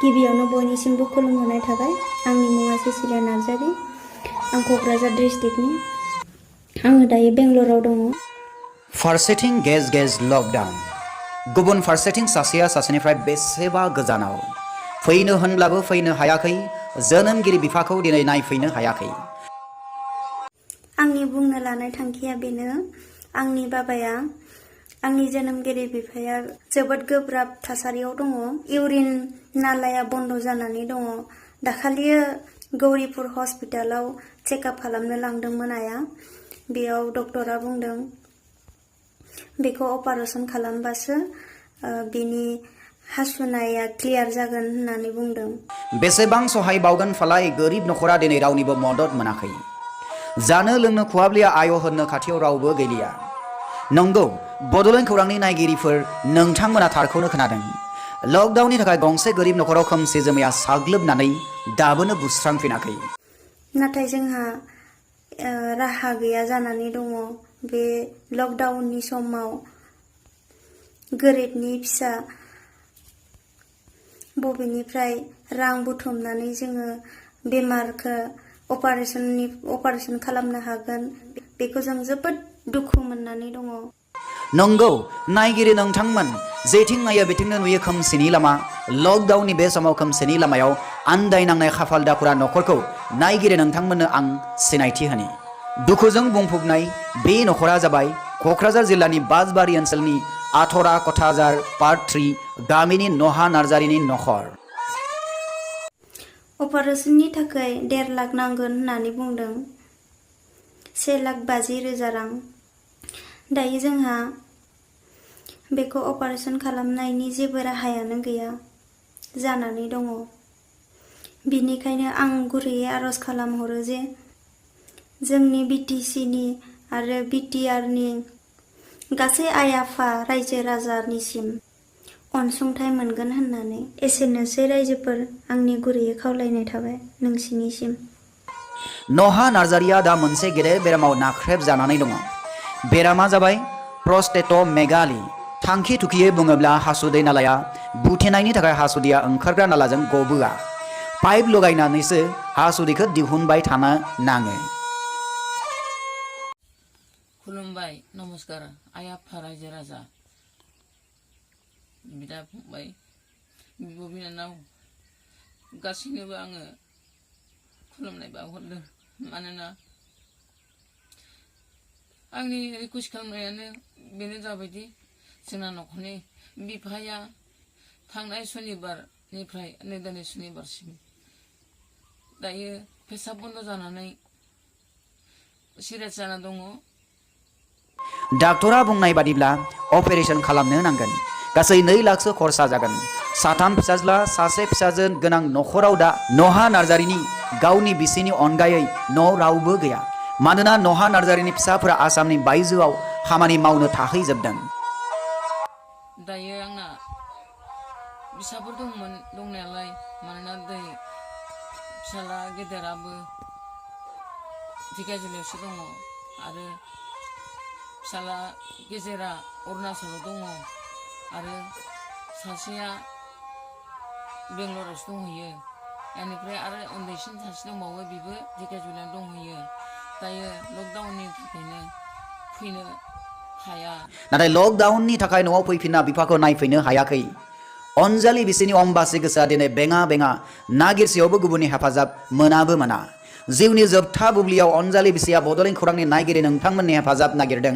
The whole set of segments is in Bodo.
गिबियावनो बयनिसिमबो खुलुमहरनाय थाबाय। आंनि मुङा सुसिला नार्जारी। आं क'क्राझार डिस्ट्रिक्टनि। आङो दायो बेंगलराव दङ। फारसेथिं गेज गेज लकडाउन, गुबुन फारसेथिं सासेया सासेनिफ्राय बेसेबा गोजानाव। फैनो होनब्लाबो फैनो हायाखै, जोनोमगिरि बिफाखौ दिनै नायफैनो हायाखै। आंनि बुंनो लानाय थांखिया बेनो, आंनि बाबाया, आंनि जोनोमगिरि बिफाया जोबोद गोब्राब थासारियाव दङ। इउरिन नालाया बन्द जानानै दङ। दाखालियो गौरीपुर हस्पिटालाव चेकआप खालामनो लांदोंमोन आइया। बेयाव डक्टरा बुंदों बेखौ अपारेशन खालामबासो बेनि हासुनाया क्लियार जागोन होननानै बुंदों। बेसेबां सहाय बावगोन फालाय गोरिब नखरा दिनै रावनिबो मदद मोनाखै। जानो लोंनो खहाबलिया आय होननो खाथियाव रावबो गैलिया। नंगौ, बड'लेण्ड खौरांनि नायगिरिफोर, नोंथांमोना थारखौनो खोनादों। लकडाउननि थाखाय गंसे गोरिब नखराव खोमसि जोमैया साग्लोबनानै दाबोनो बुस्रांफिनाखै। नाथाय जोंहा राहा गैया जानानै दङ। बे लकडाउननि समाव गोरिबनि फिसा बबेनिफ्राय रां बुथुमनानै जोङो बेमारखौ अपारेशन खालामनो हागोन, बेखौ जों जोबोद दुखु मोननानै दङ। नंगौ, नायगिरि नोंथांमोन, जेथिं नायो बिथिंनो नुयो खोमसिनि लामा। लकडाउननि बे समाव खोमसिनि लामायाव आन्दायनांनाय खाफाल दाखुरा नखरखौ नायगिरि नोंथांमोननो आं सिनायथि होनि। दुखुजों बुंफबनाय बे नखरा जाबाय क'क्राझार जिल्लानि बासबारि ओनसोलनि आथाराख'थाझार पार्ट 3 गामिनि नहा नार्जारीनि नखर। अपारेशननि थाखाय 1.5 लाख नांगोन होननानै बुंदों। 1,50,000 रां। दायो जोंहा बेखौ अपारेशन खालामनायनि जेबो राहायानो गैया जानानै दङ। बिनिखायनो आं गुरैयै आरज खालामहरो जे जोंनि BTCनि आरो BTRनि गासै आइ आफा रायजो राजानिसिम अनसुंथाइ मोनगोन होननानै। एसेनोसै रायजोफोर, आंनि गुरैयै खावलायनाय थाबाय नोंसिनिसिम। नहा नार्जारीया दा मोनसे गेदेर बेरामाव नाख्रेब जानानै दङ। बेरामा जाबाय प्रस्टेट'मेगाली। थांखि थुखियै बुङोब्ला हासुदै नालाया बुथेनायनि थाखाय हासुदैया ओंखारग्रा नालाजों गबोआ। पाइप लगायनानैसो हासुदैखौ दिहुनबाय थानो नाङो। खुलुमबाय, नमस्कार आइ आफा रायजो राजा, बिदा फंबाय, बिब' बिनानाव गासैनोबो आङो खुलुमनाय बावहरदों। मानोना आंनि रिकुवेस्ट खालामनायानो बेनो जाबायदि जोंना नखरनि बिफाया थांनाय सनिबारनिफ्राय नै दिनै सनिबारसिम दायो पेसाब बन्द जानानै सिरियास जाना दङ। डाक्टरा बुंनाय बादिब्ला अपारेशन खालामनो नांगोन। गासै 2 लाखसो खरसा जागोन। 3 फिसाज्ला, 1 फिसाजो गोनां नखराव दा नहा नार्जारीनि गावनि बिसिनि अनगायै न'आव रावबो गैया। मानोना नहा नार्जारीनि फिसाफोरा आसामनि बायजोआव खामानि मावनो थाहैजोबदों। दायो आंना फिसाफोर दंमोन दंनायालाय, मानोना दै फिसाला गेदेराबो धिकाजुलियावसो दङ आरो फिसाला गेजेरा अरुणाचलाव दङ आरो सासेया बेंगलरावसो दंहैयो। बेनिफ्राय आरो उन्दैसिन सासे दंबावो, बेबो धिकाजुलियाव दंहैयो। दायो लकडाउननि थाखायनो फैनो हाया। नाथाय लकडाउननि थाखाय न'आव फैफिनना बिफाखौ नायफैनो हायाखै। अनजालि बिसिनि अम्बासि गोसोआ दिनै बेङा बेङा, नागिरसेयावबो गुबुननि हेफाजाब मोनाबो मोना। जिउनि जोबथा बुब्लियाव अनजालि बिसिया बड'लेण्ड खौरांनि नायगिरि नोंथांमोननि हेफाजाब नागिरदों।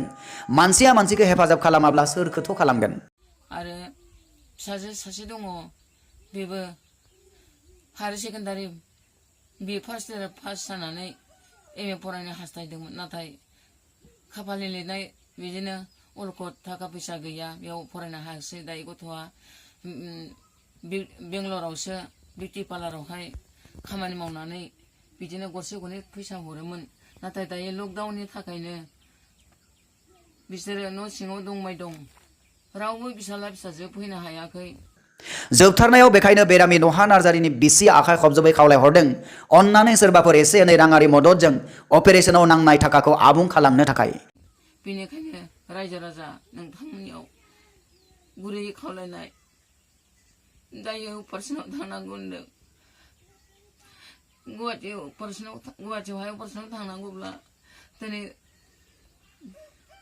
मानसिया मानसिखौ हेफाजाब खालामाब्ला सोरखौथ' खालामगोन। आरो फिसाजो सासे दङ, बेबो हायार सेकेन्डारि बि फार्स्ट इयार पास जानानै MA फरायनो हास्थायदोंमोन। नाथाय खाफालनि लिरनाय बिदिनो अलखद थाखा फैसा गैया, बेयाव फरायनो हायासै। दायो गथ'आ बेंगलरावसो बिउटि पार्लारावहाय खामानि मावनानै बिदिनो गरसे गरनै फैसा हरोमोन। नाथाय दायो लकडाउननि थाखायनो बिसोरो न' सिङाव दंबाय दं। रावबो फिसाला फिसाजो फैनो हायाखै। जोबथारनायाव बेखायनो बेरामि नहा नार्जारीनि बिसि आखाइ खबजबै खावलायहरदों, अन्नानै सोरबाफोर एसे एनै राङारि मददजों अपारेशनाव नांनाय थाखाखौ आबुं खालामनो थाखाय। बेनिखायनो रायजो राजा नोंथांमोननियाव गुरैयै खावलायनाय दायो अपारेशनाव थांनांगौ होनदों गुवाहाटियावहाय अपारेशनाव थांनांगौब्ला दिनै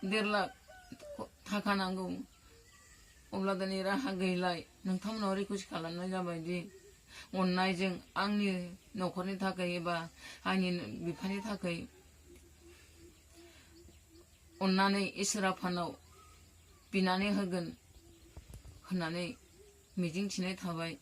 1.5 लाख थाखा नांगौ अब्ला दिनै राहा गैलाय नोंथांमोनाव रिकुवेस्ट खालामनाय जाबाय दि अननायजों आंनि न'खरनि थाखाय एबा आंनि बिफानि थाखाय अननानै इसोर आफानाव बिनानै होगोन होननानै मिजिंथिनाय थाबाय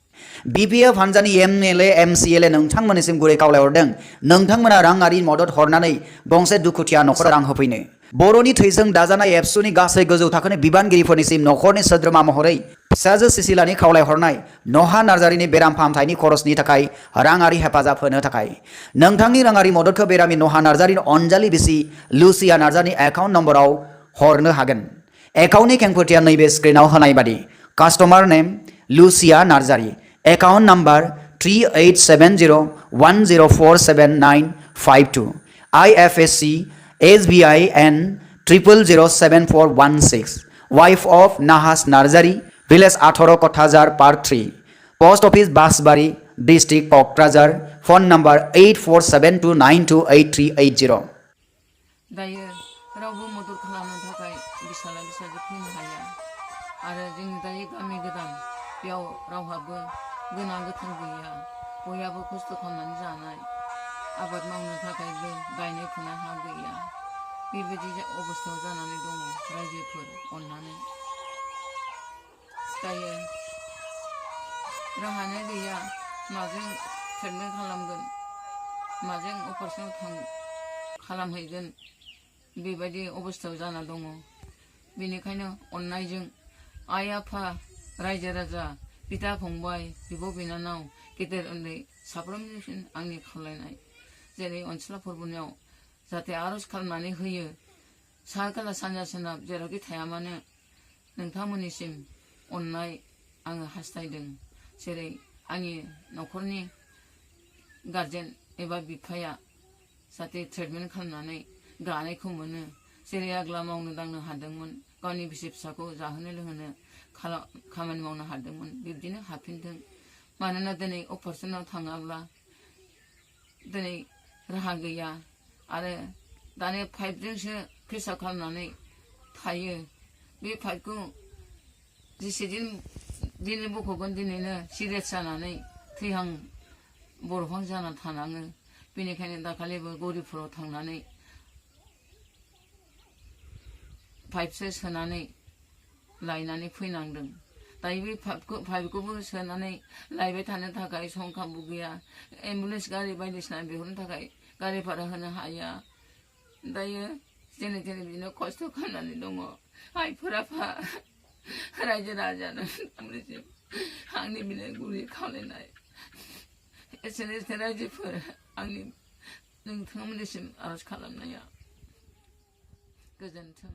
BPF हानजानि MLA MCLA नोंथांमोननिसिम गुरै खावलायहरदों नोंथांमोना राङारि मदद हरनानै गंसे दुखुथिया न'खर रां होफैनो बर'नि थैजों दाजानाय एबसुनि गासै गोजौ थाखोनि बिबानगिरिफोरनिसिम न'खरनि सोद्रोमा महरै फिसाजो सिसिलानि खावलायहरनाय नहा नार्जारिनि बेराम फाहामथायनि खरसनि थाखाय राङारि हेफाजाब होनो थाखाय नोंथांनि राङारि मददखौ बेरामि नहा नार्जारिनि अनजालि बिसि लुसिया नार्जारिनि एकाउन्ट नम्बराव हरनो हागोन एकाउन्टनि खेंफोरथिया नैबे स्क्रिनाव होनाय बादि customer name Lusiya Narzary account number 3870104795 IFSC SBI N 0007416 wife of NAHAS Narzary village ATHAROKHOTAJHAR part 3 post office BASHBARI district KOKRAJHAR phone number 8472928380 दायो रावबो मदद खालामनो थाखाय बिसाला बिसाजो फैनो हाया आरो जोंनि दायो गामि गोदान बेयाव रावहाबो गोनां गोथों गैया बयहाबो खस्थ' खालामनानै जानाय आबाद मावनो थाखायबो गायनाय फुनाय हा गैया बेबायदि अबस्थायाव जानानै दङ रायजोफोर अननानै दायो राहायानो गैया माजों ट्रिटमेन्ट खालामगोन माजों अपारेशनाव खालामहैगोन बेबायदि अबस्थायाव जाना दङ बेनिखायनो अननायजों आइ आफा रायजो राजा बिदा फंबाय बिब' बिनानाव गेदेर उन्दै साफ्रोमनिसिम आंनि खावलायनाय जेरै अनसुला फोरबोनियाव जाहाथे आर'ज खालामनानै होयो साहा खोला सानजा सोनाब जेरावखि थाया मानो नोंथांमोननिसिम अननाय आङो हास्थायदों जेरै आंनि न'खरनि गारजेन एबा बिफाया जाहाथे ट्रिटमेन्ट खालामनानै गानायखौ मोनो जेरै आग्ला मावनो दांनो हादोंमोन गावनि बिसि फिसाखौ जाहोनो लोंहोनो खामानि मावनो हादोंमोन बिब्दिनो हाफिनथों मानोना दिनै अपारेशनाव थाङाब्ला दिनै राहा गैया आरो दानि पाइपजोंसो प्रेसार खालामनानै थायो बे पाइपखौ जेसे दिनै बख'गोन दिनैनो सिरियास जानानै थैहां बरफहां जाना थानाङो बेनिखायनो दाखालिबो गौरिपुराव थांनानै पाइपसो सोनानै लायनानै फैनांदों दायो बे पाइपखौबो सोनानै लायबाय थानो थाखाय सम खाबु गैया एम्बुलेन्स गारि बायदिसिना बिहरनो थाखाय गारि भारा होनो हाया दायो जेने जेने बिदिनो खस्थ' खालामनानै दङ आइफोर आफा रायजो राजा नोंथांमोननिसिम आंनि बिनो गुरै खावलायनाय एसेनोसै रायजोफोर आंनि नोंथांमोननिसिम आर'ज खालामनाया गोजोन्थों।